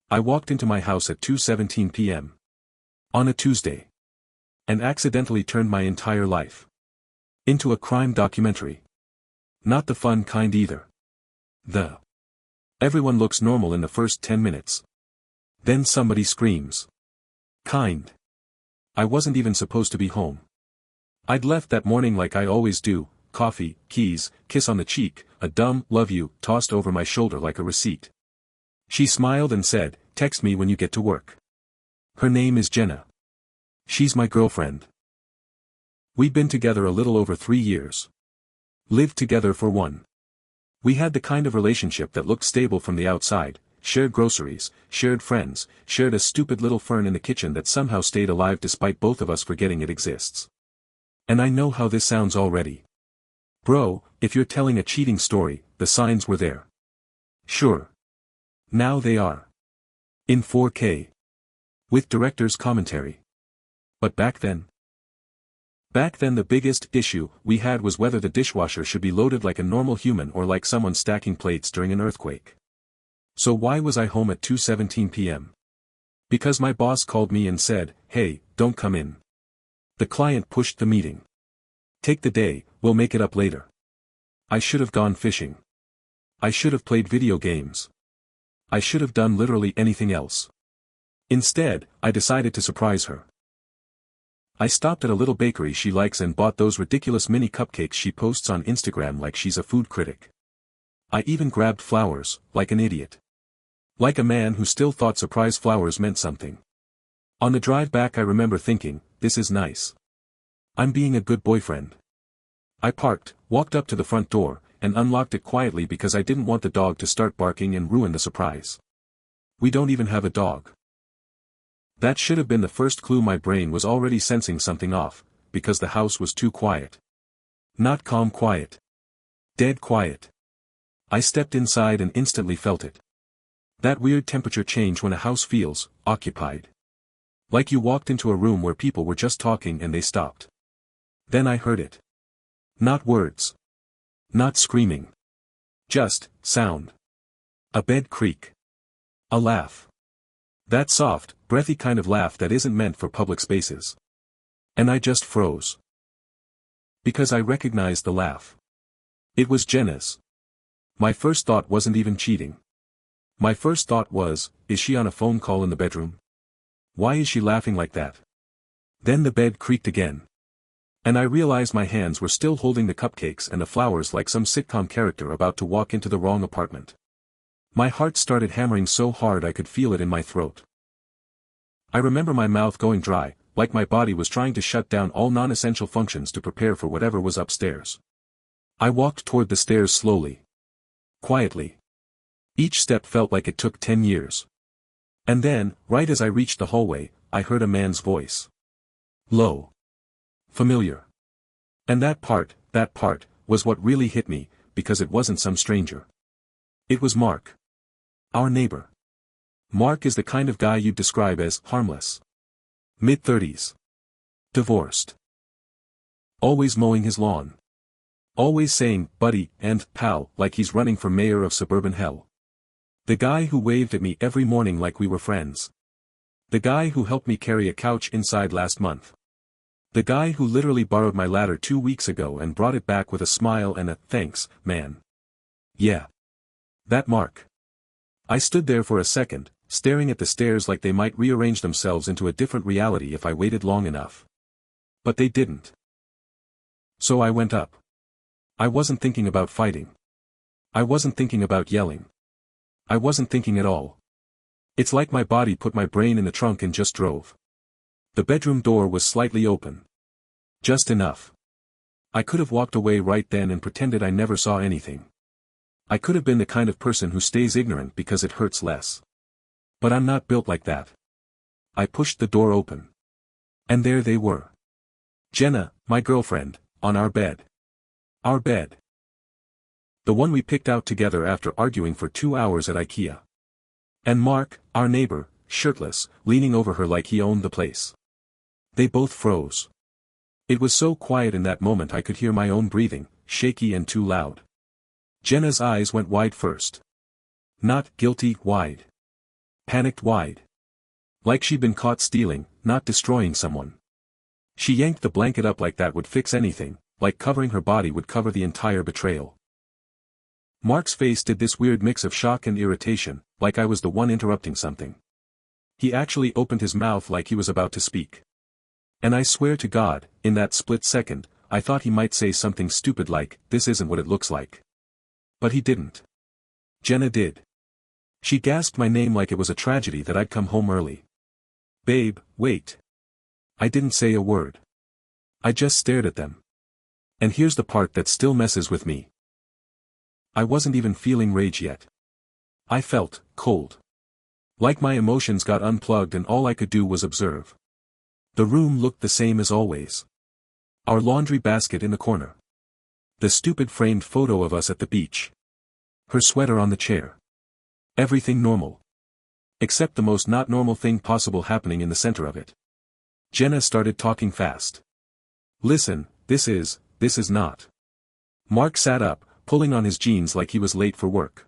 I walked into my house at 2:17 p.m. on a Tuesday. And accidentally turned my entire life into a crime documentary. Not the fun kind either. Everyone looks normal in the first 10 minutes. Then somebody screams. Kind. I wasn't even supposed to be home. I'd left that morning like I always do, coffee, keys, kiss on the cheek, a dumb "love you" tossed over my shoulder like a receipt. She smiled and said, "Text me when you get to work." Her name is Jenna. She's my girlfriend. We'd been together a little over 3 years. Lived together for 1. We had the kind of relationship that looked stable from the outside, shared groceries, shared friends, shared a stupid little fern in the kitchen that somehow stayed alive despite both of us forgetting it exists. And I know how this sounds already. Bro, if you're telling a cheating story, the signs were there. Sure. Now they are. In 4K. With director's commentary. But back then? Back then the biggest issue we had was whether the dishwasher should be loaded like a normal human or like someone stacking plates during an earthquake. So why was I home at 2:17 p.m.? Because my boss called me and said, "Hey, don't come in." The client pushed the meeting. "Take the day, we'll make it up later." I should have gone fishing. I should have played video games. I should have done literally anything else. Instead, I decided to surprise her. I stopped at a little bakery she likes and bought those ridiculous mini cupcakes she posts on Instagram like she's a food critic. I even grabbed flowers, like an idiot. Like a man who still thought surprise flowers meant something. On the drive back I remember thinking, this is nice. I'm being a good boyfriend. I parked, walked up to the front door, and unlocked it quietly because I didn't want the dog to start barking and ruin the surprise. We don't even have a dog. That should have been the first clue. My brain was already sensing something off, because the house was too quiet. Not calm quiet. Dead quiet. I stepped inside and instantly felt it. That weird temperature change when a house feels occupied. Like you walked into a room where people were just talking and they stopped. Then I heard it. Not words. Not screaming. Just sound. A bed creak. A laugh. That soft, breathy kind of laugh that isn't meant for public spaces. And I just froze. Because I recognized the laugh. It was Jenna's. My first thought wasn't even cheating. My first thought was, is she on a phone call in the bedroom? Why is she laughing like that? Then the bed creaked again. And I realized my hands were still holding the cupcakes and the flowers like some sitcom character about to walk into the wrong apartment. My heart started hammering so hard I could feel it in my throat. I remember my mouth going dry, like my body was trying to shut down all non-essential functions to prepare for whatever was upstairs. I walked toward the stairs slowly. Quietly. Each step felt like it took 10 years. And then, right as I reached the hallway, I heard a man's voice. Low. Familiar. And that part, was what really hit me, because it wasn't some stranger. It was Mark. Our neighbor. Mark is the kind of guy you'd describe as harmless. Mid-30s. Divorced. Always mowing his lawn. Always saying, buddy, and pal, like he's running for mayor of suburban hell. The guy who waved at me every morning like we were friends. The guy who helped me carry a couch inside last month. The guy who literally borrowed my ladder 2 weeks ago and brought it back with a smile and a, thanks, man. Yeah. That Mark. I stood there for a second, staring at the stairs like they might rearrange themselves into a different reality if I waited long enough. But they didn't. So I went up. I wasn't thinking about fighting. I wasn't thinking about yelling. I wasn't thinking at all. It's like my body put my brain in the trunk and just drove. The bedroom door was slightly open. Just enough. I could have walked away right then and pretended I never saw anything. I could have been the kind of person who stays ignorant because it hurts less. But I'm not built like that. I pushed the door open. And there they were. Jenna, my girlfriend, on our bed. Our bed. The one we picked out together after arguing for 2 hours at IKEA. And Mark, our neighbor, shirtless, leaning over her like he owned the place. They both froze. It was so quiet in that moment I could hear my own breathing, shaky and too loud. Jenna's eyes went wide first. Not guilty, wide. Panicked wide. Like she'd been caught stealing, not destroying someone. She yanked the blanket up like that would fix anything, like covering her body would cover the entire betrayal. Mark's face did this weird mix of shock and irritation, like I was the one interrupting something. He actually opened his mouth like he was about to speak. And I swear to God, in that split second, I thought he might say something stupid like, "This isn't what it looks like." But he didn't. Jenna did. She gasped my name like it was a tragedy that I'd come home early. "Babe, wait." I didn't say a word. I just stared at them. And here's the part that still messes with me. I wasn't even feeling rage yet. I felt cold. Like my emotions got unplugged and all I could do was observe. The room looked the same as always. Our laundry basket in the corner. The stupid framed photo of us at the beach. Her sweater on the chair. Everything normal. Except the most not normal thing possible happening in the center of it. Jenna started talking fast. "Listen, this is not." Mark sat up, pulling on his jeans like he was late for work.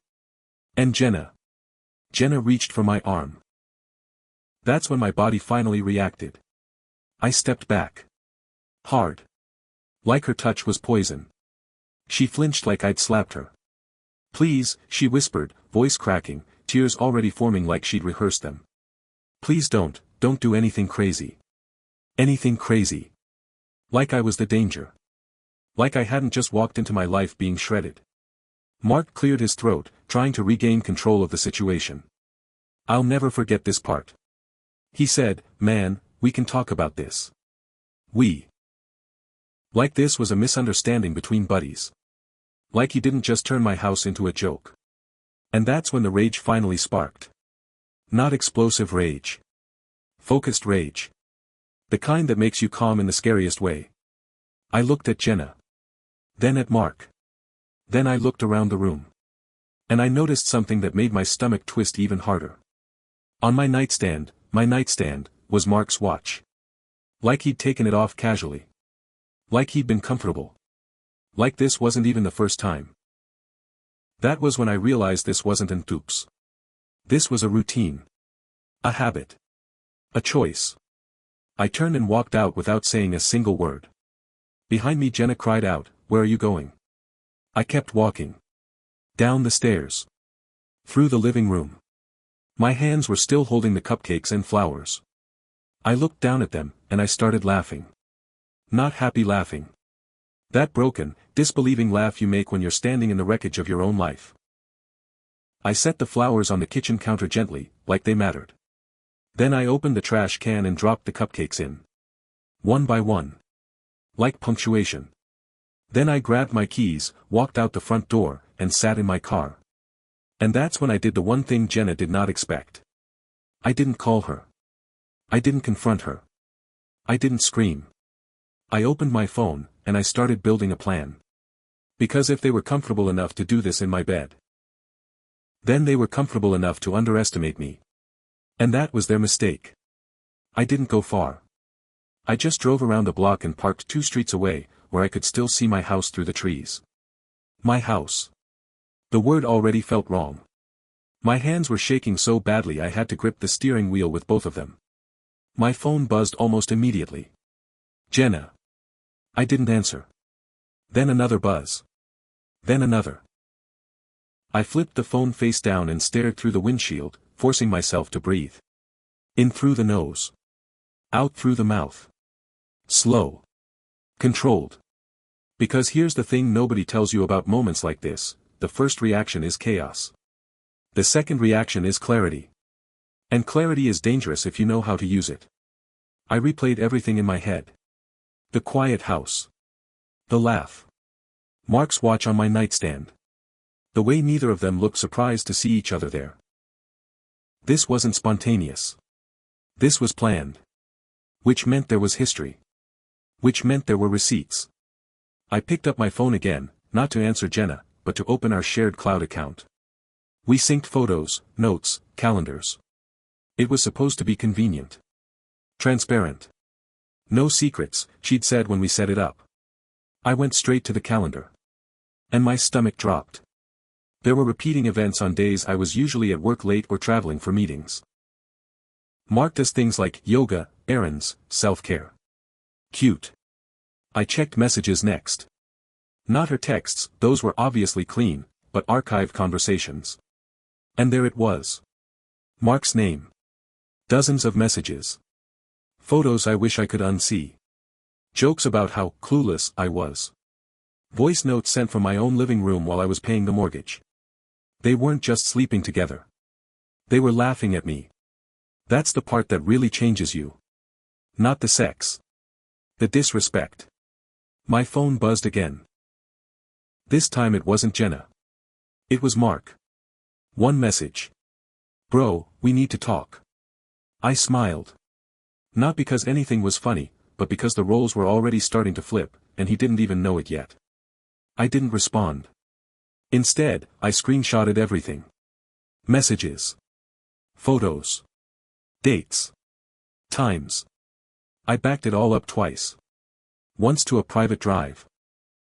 "And Jenna." Jenna reached for my arm. That's when my body finally reacted. I stepped back. Hard. Like her touch was poison. She flinched like I'd slapped her. "Please," she whispered, voice cracking, tears already forming like she'd rehearsed them. "Please don't do anything crazy." Anything crazy. Like I was the danger. Like I hadn't just walked into my life being shredded. Mark cleared his throat, trying to regain control of the situation. "I'll never forget this part." He said, "Man, we can talk about this." We. Like this was a misunderstanding between buddies. Like he didn't just turn my house into a joke. And that's when the rage finally sparked. Not explosive rage. Focused rage. The kind that makes you calm in the scariest way. I looked at Jenna. Then at Mark. Then I looked around the room. And I noticed something that made my stomach twist even harder. On my nightstand, was Mark's watch. Like he'd taken it off casually. Like he'd been comfortable. Like this wasn't even the first time. That was when I realized this wasn't an oops. This was a routine. A habit. A choice. I turned and walked out without saying a single word. Behind me Jenna cried out, "Where are you going?" I kept walking. Down the stairs. Through the living room. My hands were still holding the cupcakes and flowers. I looked down at them, and I started laughing. Not happy laughing. That broken, disbelieving laugh you make when you're standing in the wreckage of your own life. I set the flowers on the kitchen counter gently, like they mattered. Then I opened the trash can and dropped the cupcakes in. One by one. Like punctuation. Then I grabbed my keys, walked out the front door, and sat in my car. And that's when I did the one thing Jenna did not expect. I didn't call her. I didn't confront her. I didn't scream. I opened my phone, and I started building a plan. Because if they were comfortable enough to do this in my bed, then they were comfortable enough to underestimate me. And that was their mistake. I didn't go far. I just drove around the block and parked 2 streets away, where I could still see my house through the trees. My house. The word already felt wrong. My hands were shaking so badly I had to grip the steering wheel with both of them. My phone buzzed almost immediately. Jenna. I didn't answer. Then another buzz. Then another. I flipped the phone face down and stared through the windshield, forcing myself to breathe. In through the nose. Out through the mouth. Slow. Controlled. Because here's the thing nobody tells you about moments like this, the first reaction is chaos. The second reaction is clarity. And clarity is dangerous if you know how to use it. I replayed everything in my head. The quiet house. The laugh. Mark's watch on my nightstand. The way neither of them looked surprised to see each other there. This wasn't spontaneous. This was planned. Which meant there was history. Which meant there were receipts. I picked up my phone again, not to answer Jenna, but to open our shared cloud account. We synced photos, notes, calendars. It was supposed to be convenient. Transparent. No secrets, she'd said when we set it up. I went straight to the calendar. And my stomach dropped. There were repeating events on days I was usually at work late or traveling for meetings. Marked as things like yoga, errands, self-care. Cute. I checked messages next. Not her texts, those were obviously clean, but archived conversations. And there it was. Mark's name. Dozens of messages. Photos I wish I could unsee. Jokes about how clueless I was. Voice notes sent from my own living room while I was paying the mortgage. They weren't just sleeping together. They were laughing at me. That's the part that really changes you. Not the sex. The disrespect. My phone buzzed again. This time it wasn't Jenna. It was Mark. One message. "Bro, we need to talk." I smiled. Not because anything was funny, but because the roles were already starting to flip, and he didn't even know it yet. I didn't respond. Instead, I screenshotted everything. Messages. Photos. Dates. Times. I backed it all up twice. Once to a private drive.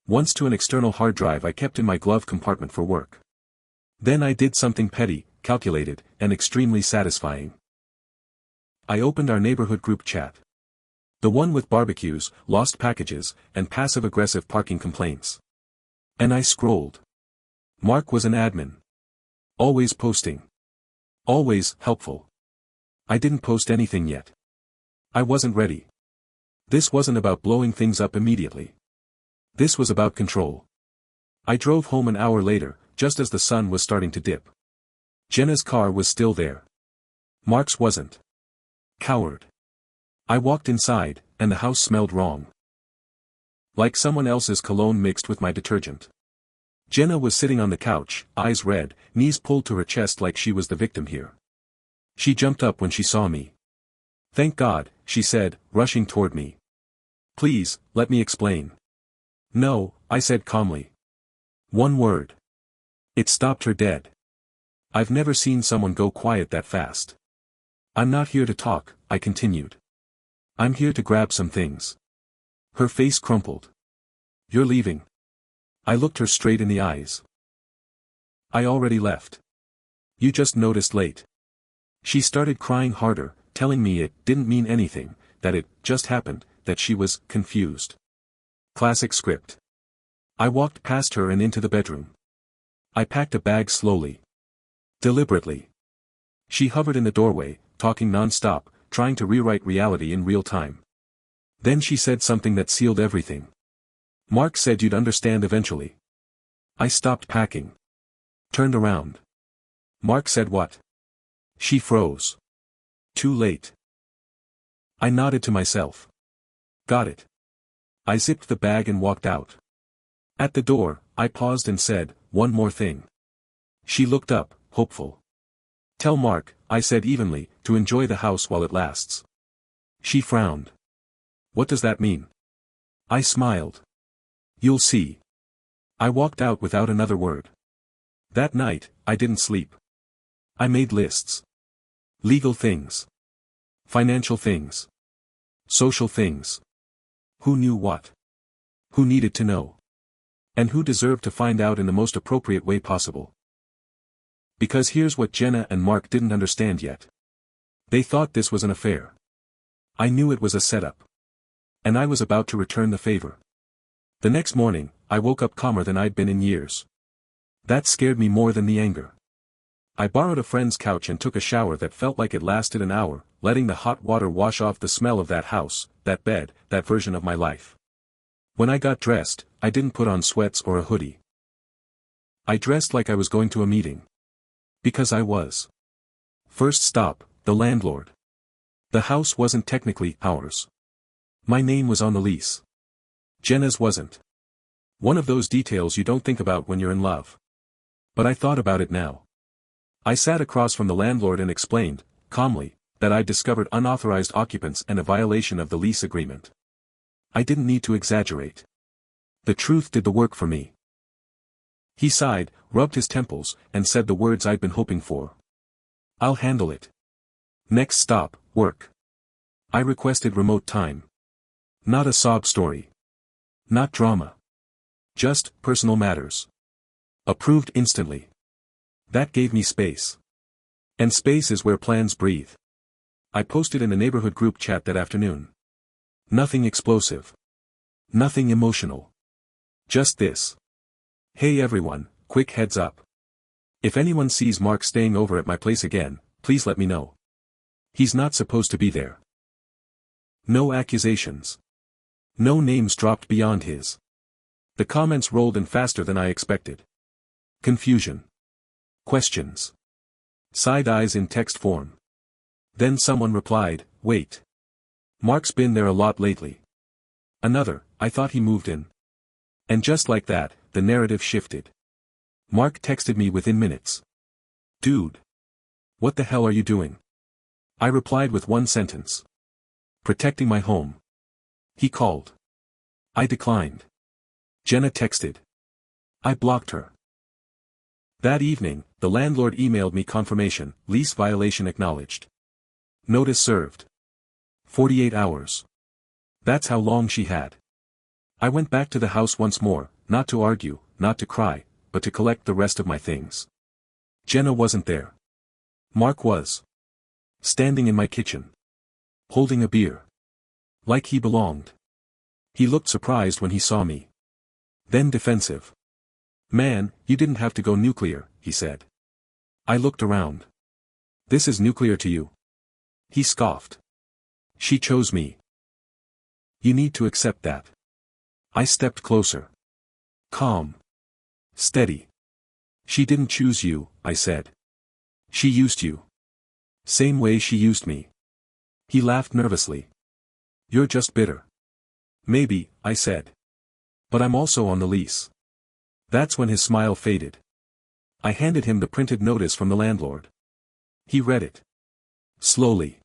Once to an external hard drive I kept in my glove compartment for work. Then I did something petty, calculated, and extremely satisfying. I opened our neighborhood group chat. The one with barbecues, lost packages, and passive-aggressive parking complaints. And I scrolled. Mark was an admin. Always posting. Always helpful. I didn't post anything yet. I wasn't ready. This wasn't about blowing things up immediately. This was about control. I drove home an hour later, just as the sun was starting to dip. Jenna's car was still there. Mark's wasn't. Coward. I walked inside, and the house smelled wrong. Like someone else's cologne mixed with my detergent. Jenna was sitting on the couch, eyes red, knees pulled to her chest like she was the victim here. She jumped up when she saw me. "Thank God," she said, rushing toward me. "Please, let me explain." "No," I said calmly. One word. It stopped her dead. I've never seen someone go quiet that fast. "I'm not here to talk," I continued. "I'm here to grab some things." Her face crumpled. "You're leaving." I looked her straight in the eyes. "I already left. You just noticed late." She started crying harder, telling me it didn't mean anything, that it just happened, that she was confused. Classic script. I walked past her and into the bedroom. I packed a bag slowly. Deliberately. She hovered in the doorway, talking non-stop, trying to rewrite reality in real time. Then she said something that sealed everything. "Mark said you'd understand eventually." I stopped packing. Turned around. "Mark said what?" She froze. Too late. I nodded to myself. Got it. I zipped the bag and walked out. At the door, I paused and said, "One more thing." She looked up, hopeful. "Tell Mark," I said evenly, "to enjoy the house while it lasts." She frowned. "What does that mean?" I smiled. "You'll see." I walked out without another word. That night, I didn't sleep. I made lists. Legal things. Financial things. Social things. Who knew what? Who needed to know? And who deserved to find out in the most appropriate way possible? Because here's what Jenna and Mark didn't understand yet. They thought this was an affair. I knew it was a setup. And I was about to return the favor. The next morning, I woke up calmer than I'd been in years. That scared me more than the anger. I borrowed a friend's couch and took a shower that felt like it lasted an hour, letting the hot water wash off the smell of that house, that bed, that version of my life. When I got dressed, I didn't put on sweats or a hoodie. I dressed like I was going to a meeting. Because I was. First stop, the landlord. The house wasn't technically ours. My name was on the lease. Jenna's wasn't. One of those details you don't think about when you're in love. But I thought about it now. I sat across from the landlord and explained, calmly, that I'd discovered unauthorized occupants and a violation of the lease agreement. I didn't need to exaggerate. The truth did the work for me. He sighed, rubbed his temples, and said the words I'd been hoping for. "I'll handle it." Next stop, work. I requested remote time. Not a sob story. Not drama. Just personal matters. Approved instantly. That gave me space. And space is where plans breathe. I posted in the neighborhood group chat that afternoon. Nothing explosive. Nothing emotional. Just this. Hey everyone, quick heads up. If anyone sees Mark staying over at my place again, please let me know. He's not supposed to be there. No accusations. No names dropped beyond his. The comments rolled in faster than I expected. Confusion. Questions. Side eyes in text form. Then someone replied, wait. Mark's been there a lot lately. Another, I thought he moved in. And just like that, the narrative shifted. Mark texted me within minutes. Dude. What the hell are you doing? I replied with one sentence. Protecting my home. He called. I declined. Jenna texted. I blocked her. That evening, the landlord emailed me confirmation, lease violation acknowledged. Notice served. 48 hours. That's how long she had. I went back to the house once more, not to argue, not to cry, but to collect the rest of my things. Jenna wasn't there. Mark was. Standing in my kitchen. Holding a beer. Like he belonged. He looked surprised when he saw me. Then defensive. Man, you didn't have to go nuclear, he said. I looked around. This is nuclear to you? He scoffed. She chose me. You need to accept that. I stepped closer. Calm. Steady. She didn't choose you, I said. She used you. Same way she used me. He laughed nervously. You're just bitter. Maybe, I said. But I'm also on the lease. That's when his smile faded. I handed him the printed notice from the landlord. He read it. Slowly.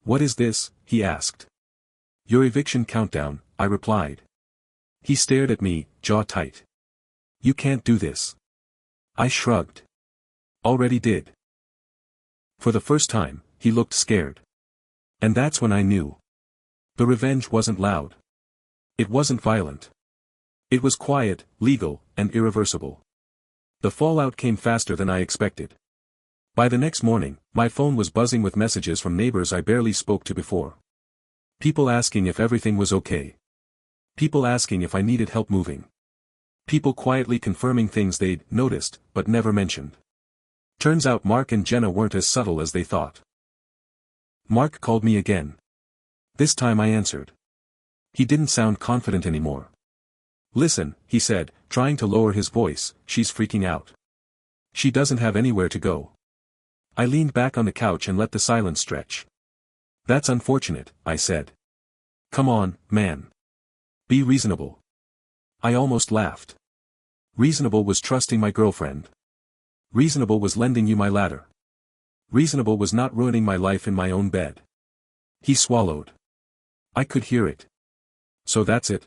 What is this? He asked. Your eviction countdown, I replied. He stared at me, jaw tight. You can't do this. I shrugged. Already did. For the first time, he looked scared. And that's when I knew. The revenge wasn't loud. It wasn't violent. It was quiet, legal, and irreversible. The fallout came faster than I expected. By the next morning, my phone was buzzing with messages from neighbors I barely spoke to before. People asking if everything was okay. People asking if I needed help moving. People quietly confirming things they'd noticed, but never mentioned. Turns out Mark and Jenna weren't as subtle as they thought. Mark called me again. This time I answered. He didn't sound confident anymore. Listen, he said, trying to lower his voice, she's freaking out. She doesn't have anywhere to go. I leaned back on the couch and let the silence stretch. That's unfortunate, I said. Come on, man. Be reasonable. I almost laughed. Reasonable was trusting my girlfriend. Reasonable was lending you my ladder. Reasonable was not ruining my life in my own bed. He swallowed. I could hear it. So that's it?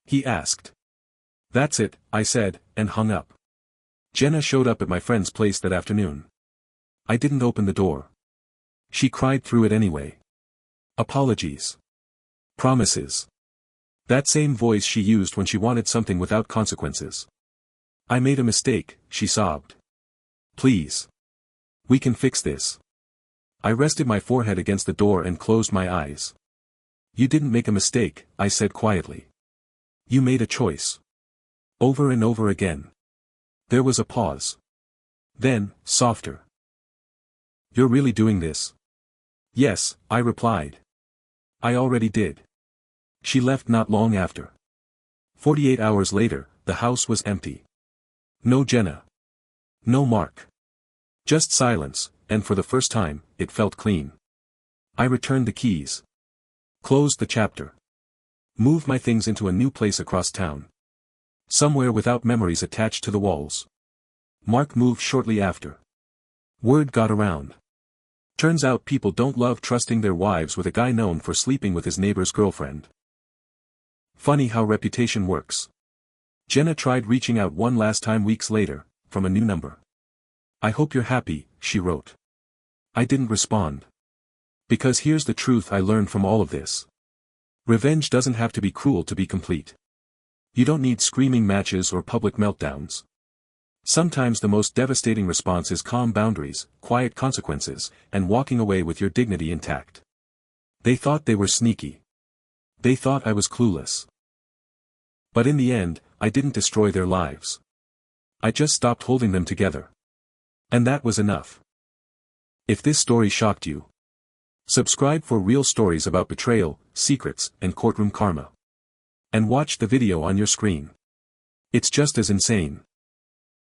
He asked. That's it, I said, and hung up. Jenna showed up at my friend's place that afternoon. I didn't open the door. She cried through it anyway. Apologies. Promises. That same voice she used when she wanted something without consequences. I made a mistake, she sobbed. Please. We can fix this. I rested my forehead against the door and closed my eyes. You didn't make a mistake, I said quietly. You made a choice. Over and over again. There was a pause. Then, softer. You're really doing this? Yes, I replied. I already did. She left not long after. 48 hours later, the house was empty. No Jenna. No Mark. Just silence, and for the first time, it felt clean. I returned the keys. Closed the chapter. Moved my things into a new place across town. Somewhere without memories attached to the walls. Mark moved shortly after. Word got around. Turns out people don't love trusting their wives with a guy known for sleeping with his neighbor's girlfriend. Funny how reputation works. Jenna tried reaching out one last time weeks later, from a new number. I hope you're happy, she wrote. I didn't respond. Because here's the truth I learned from all of this. Revenge doesn't have to be cruel to be complete. You don't need screaming matches or public meltdowns. Sometimes the most devastating response is calm boundaries, quiet consequences, and walking away with your dignity intact. They thought they were sneaky. They thought I was clueless. But in the end, I didn't destroy their lives. I just stopped holding them together. And that was enough. If this story shocked you, subscribe for real stories about betrayal, secrets, and courtroom karma. And watch the video on your screen. It's just as insane.